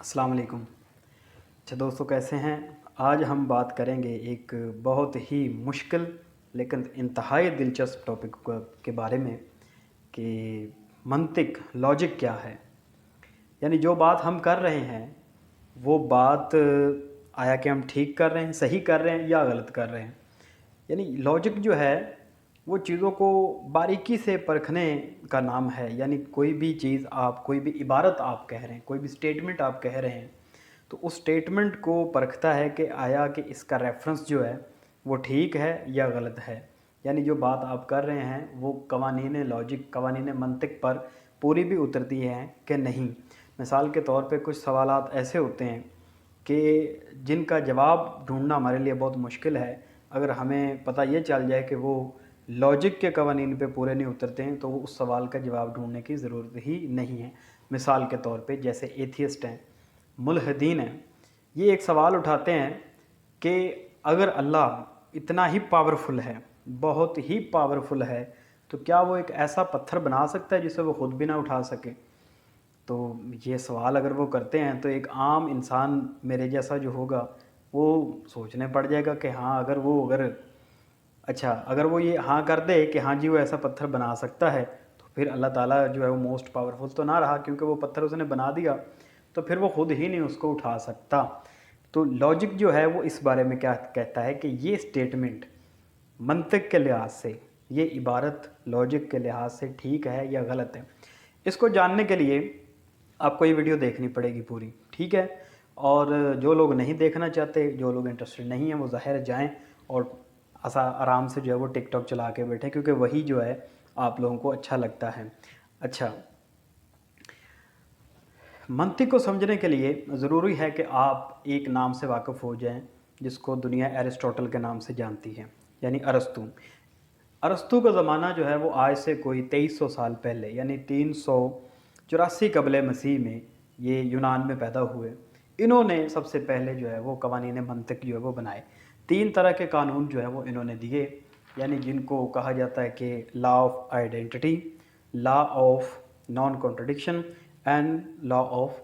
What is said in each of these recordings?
अस्सलाम वालेकुम। अच्छा दोस्तों, कैसे हैं? आज हम बात करेंगे एक बहुत ही मुश्किल लेकिन इंतहाई दिलचस्प टॉपिक के बारे में कि मंतिक लॉजिक क्या है। यानी जो बात हम कर रहे हैं वो बात आया कि हम ठीक कर रहे हैं, सही कर रहे हैं या गलत कर रहे हैं। यानी लॉजिक जो है वो चीज़ों को बारीकी से परखने का नाम है। यानी कोई भी चीज़ आप, कोई भी इबारत आप कह रहे हैं, कोई भी स्टेटमेंट आप कह रहे हैं, तो उस स्टेटमेंट को परखता है कि आया कि इसका रेफरेंस जो है वो ठीक है या गलत है। यानी जो बात आप कर रहे हैं वो कवानीन लॉजिक, कवानीन मंतिक पर पूरी भी उतरती है कि नहीं। मिसाल के तौर पे कुछ सवालात ऐसे होते हैं कि जिनका जवाब ढूंढना हमारे लिए बहुत मुश्किल है। अगर हमें पता ये चल जाए कि वो लॉजिक के कवानीन पे पूरे नहीं उतरते हैं तो वो उस सवाल का जवाब ढूंढने की ज़रूरत ही नहीं है। मिसाल के तौर पे जैसे एथियस्ट हैं, मुल्हिदीन हैं, ये एक सवाल उठाते हैं कि अगर अल्लाह इतना ही पावरफुल है, बहुत ही पावरफुल है, तो क्या वो एक ऐसा पत्थर बना सकता है जिसे वो ख़ुद भी ना उठा सके। तो ये सवाल अगर वो करते हैं तो एक आम इंसान मेरे जैसा जो होगा वो सोचने पड़ जाएगा कि हाँ, अगर वो ये हाँ कर दे कि हाँ जी वो ऐसा पत्थर बना सकता है, तो फिर अल्लाह ताला जो है वो मोस्ट पावरफुल तो ना रहा, क्योंकि वो पत्थर उसने बना दिया तो फिर वो खुद ही नहीं उसको उठा सकता। तो लॉजिक जो है वो इस बारे में क्या कहता है कि ये स्टेटमेंट मंतिक के लिहाज से, ये इबारत लॉजिक के लिहाज से ठीक है या गलत है। इसको जानने के लिए आपको ये वीडियो देखनी पड़ेगी पूरी, ठीक है। और जो लोग नहीं देखना चाहते, जो लोग इंटरेस्टेड नहीं हैं, वो ज़ाहिर जाएं और आराम से जो है वो टिकटॉक चला के बैठें, क्योंकि वही जो है आप लोगों को अच्छा लगता है। अच्छा, मंतिक को समझने के लिए ज़रूरी है कि आप एक नाम से वाकिफ़ हो जाएं जिसको दुनिया एरिस्टोटल के नाम से जानती है, यानी अरस्तू। अरस्तू का ज़माना जो है वो आज से कोई 2300 साल पहले, यानी 384 कबले मसीह में ये यूनान में पैदा हुए। इन्होंने सबसे पहले जो है वो कवानीन मंतिक जो है वो बनाए। 3 तरह के कानून जो है वो इन्होंने दिए, यानी जिनको कहा जाता है कि law of identity, law of non contradiction and law of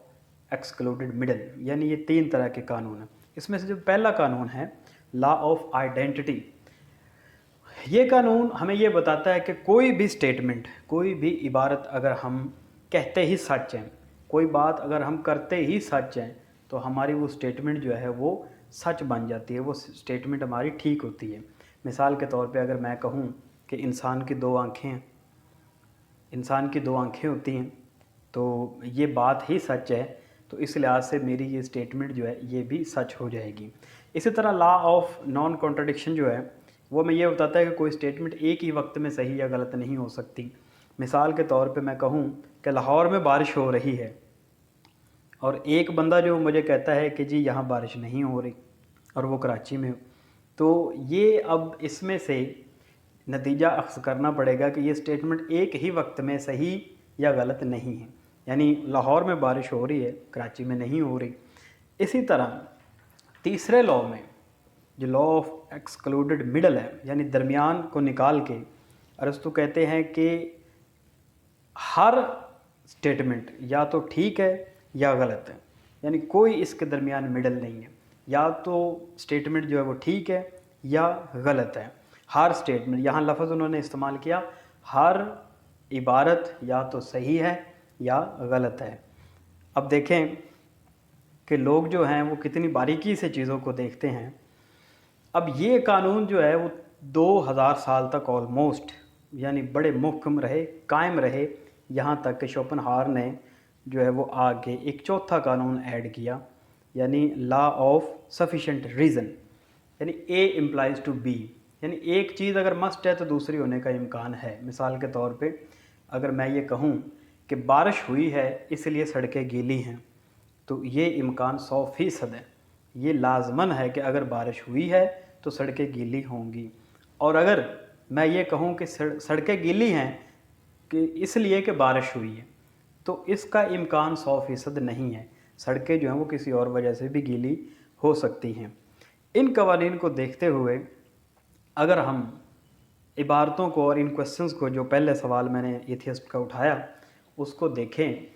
excluded middle. यानी ये 3 तरह के कानून हैं। इसमें से जो पहला कानून है लॉ ऑफ आइडेंटिटी, ये कानून हमें ये बताता है कि कोई भी स्टेटमेंट, कोई भी इबारत अगर हम कहते ही सच हैं, कोई बात अगर हम करते ही सच हैं, तो हमारी वो स्टेटमेंट जो है वो सच बन जाती है, वो स्टेटमेंट हमारी ठीक होती है। मिसाल के तौर पे अगर मैं कहूँ कि इंसान की 2 आँखें हैं, इंसान की 2 आँखें होती हैं, तो ये बात ही सच है, तो इस लिहाज से मेरी ये स्टेटमेंट जो है ये भी सच हो जाएगी। इसी तरह लॉ ऑफ नॉन कॉन्ट्रडिक्शन जो है वो मैं ये बताता है कि कोई स्टेटमेंट एक ही वक्त में सही या गलत नहीं हो सकती। मिसाल के तौर पे मैं कहूँ कि लाहौर में बारिश हो रही है, और एक बंदा जो मुझे कहता है कि जी यहाँ बारिश नहीं हो रही, और वो कराची में हो, तो ये अब इसमें से नतीजा अख्ज़ करना पड़ेगा कि ये स्टेटमेंट एक ही वक्त में सही या गलत नहीं है। यानी लाहौर में बारिश हो रही है, कराची में नहीं हो रही। इसी तरह तीसरे लॉ में जो लॉ ऑफ एक्सक्लूडेड मिडल है, यानी दरमियान को निकाल के, अरस्तु कहते हैं कि हर स्टेटमेंट या तो ठीक है या गलत है, यानी कोई इसके दरमियान मिडल नहीं है। या तो स्टेटमेंट जो है वो ठीक है या गलत है। हर स्टेटमेंट, यहाँ लफ्ज़ उन्होंने इस्तेमाल किया, हर इबारत या तो सही है या गलत है। अब देखें कि लोग जो हैं वो कितनी बारीकी से चीज़ों को देखते हैं। अब ये कानून जो है वो 2000 साल तक ऑलमोस्ट, यानी बड़े मुहकम रहे, कायम रहे, यहाँ तक कि शोपेनहावर ने जो है वो आगे एक चौथा कानून ऐड किया, यानी लॉ ऑफ सफिशेंट रीज़न। यानी ए इम्प्लाइज टू बी, यानी एक चीज़ अगर मस्ट है तो दूसरी होने का इम्कान है। मिसाल के तौर पे अगर मैं ये कहूँ कि बारिश हुई है इसलिए सड़कें गीली हैं, तो ये इम्कान 100% है। ये लाजमन है कि अगर बारिश हुई है तो सड़कें गीली होंगी। और अगर मैं ये कहूँ कि सड़कें गीली हैं कि इसलिए कि बारिश हुई है, तो इसका इम्कान 100% नहीं है। सड़कें जो हैं वो किसी और वजह से भी गीली हो सकती हैं। इन कवानीन को देखते हुए अगर हम इबारतों को और इन क्वेश्चंस को, जो पहले सवाल मैंने एथियस्ट का उठाया, उसको देखें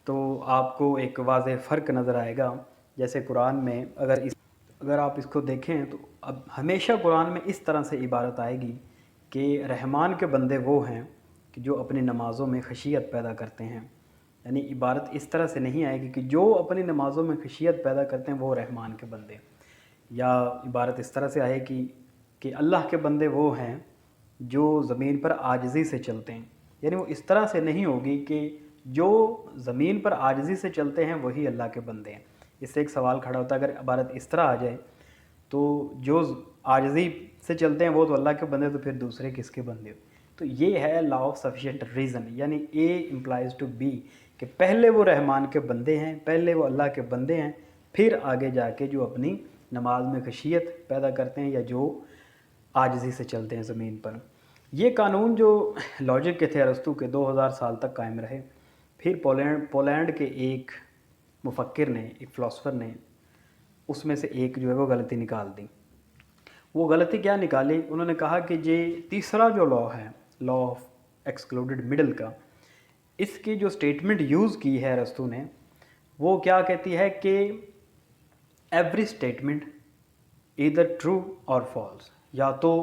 تو آپ کو ایک واضح فرق نظر آئے گا. جیسے قرآن میں اگر آپ اس کو دیکھیں تو اب ہمیشہ قرآن میں اس طرح سے عبارت آئے گی کہ رحمان کے بندے وہ ہیں کہ جو اپنی نمازوں میں خشیت پیدا کرتے ہیں. یعنی عبارت اس طرح سے نہیں آئے گی کہ جو اپنی نمازوں میں خشیت پیدا کرتے ہیں وہ رحمان کے بندے، یا عبارت اس طرح سے آئے گی کہ اللہ کے بندے وہ ہیں جو زمین پر عاجزی سے چلتے ہیں. یعنی وہ اس طرح سے نہیں ہوگی کہ جو زمین پر عاجزی سے چلتے ہیں وہی اللہ کے بندے ہیں. اس سے ایک سوال کھڑا ہوتا ہے، اگر عبارت اس طرح آ جائے تو جو عاجزی سے چلتے ہیں وہ تو اللہ کے بندے، تو پھر دوسرے کس کے بندے ہو؟ تو یہ ہے لا آف سفیشینٹ ریزن، یعنی اے امپلائز ٹو بی، کہ پہلے وہ رحمان کے بندے ہیں، پہلے وہ اللہ کے بندے ہیں، پھر آگے جا کے جو اپنی نماز میں خشیت پیدا کرتے ہیں یا جو عاجزی سے چلتے ہیں زمین پر. یہ قانون جو لاجک کے تھے ارسطو کے 2000 سال تک قائم رہے. پھر پولینڈ کے ایک مفکر نے، ایک فلاسفر نے اس میں سے ایک جو ہے وہ غلطی نکال دی. وہ غلطی کیا نکالی؟ انہوں نے کہا کہ یہ تیسرا جو لا ہے، لا آف ایکسکلوڈڈ مڈل کا، اس کی جو اسٹیٹمنٹ یوز کی ہے ارسطو نے، وہ کیا کہتی ہے کہ ایوری اسٹیٹمنٹ ایدر ٹرو اور فالس، یا تو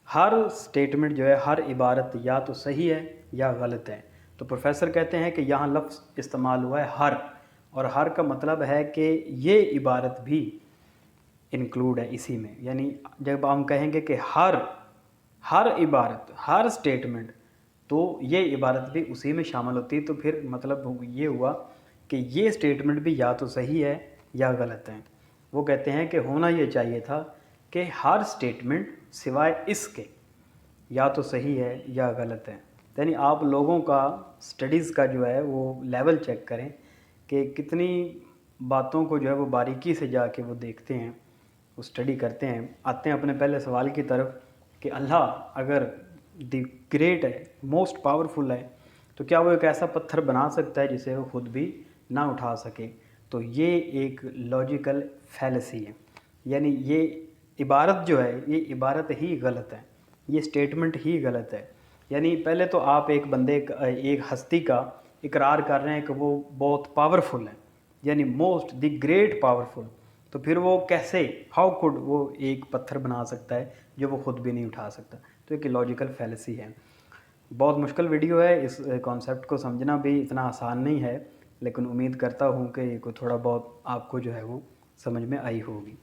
ہر اسٹیٹمنٹ جو ہے، ہر عبارت یا تو صحیح ہے یا غلط ہے. تو پروفیسر کہتے ہیں کہ یہاں لفظ استعمال ہوا ہے ہر، اور ہر کا مطلب ہے کہ یہ عبارت بھی انکلوڈ ہے اسی میں. یعنی جب ہم کہیں گے کہ ہر عبارت، ہر اسٹیٹمنٹ، تو یہ عبارت بھی اسی میں شامل ہوتی ہے. تو پھر مطلب یہ ہوا کہ یہ اسٹیٹمنٹ بھی یا تو صحیح ہے یا غلط ہے. وہ کہتے ہیں کہ ہونا یہ چاہیے تھا کہ ہر اسٹیٹمنٹ سوائے اس کے یا تو صحیح ہے یا غلط ہے. یعنی آپ لوگوں کا اسٹڈیز کا جو ہے وہ لیول چیک کریں کہ کتنی باتوں کو جو ہے وہ باریکی سے جا کے وہ دیکھتے ہیں، وہ اسٹڈی کرتے ہیں. آتے ہیں اپنے پہلے سوال کی طرف کہ اللہ اگر دی گریٹ ہے، موسٹ پاورفل ہے، تو کیا وہ ایک ایسا پتھر بنا سکتا ہے جسے وہ خود بھی نہ اٹھا سکے؟ تو یہ ایک لاجیکل فیلسی ہے. یعنی یہ عبارت جو ہے، یہ عبارت ہی غلط ہے، یہ اسٹیٹمنٹ ہی غلط ہے. یعنی پہلے تو آپ ایک بندے ایک ہستی کا اقرار کر رہے ہیں کہ وہ بہت پاورفل ہے، یعنی موسٹ دی گریٹ پاورفل، تو پھر وہ کیسے، ہاؤ کوڈ وہ ایک پتھر بنا سکتا ہے جو وہ خود بھی نہیں اٹھا سکتا؟ تو ایک لاجیکل فیلسی ہے. بہت مشکل ویڈیو ہے، اس کانسیپٹ کو سمجھنا بھی اتنا آسان نہیں ہے، لیکن امید کرتا ہوں کہ کوئی تھوڑا بہت آپ کو جو ہے وہ سمجھ میں آئی ہوگی.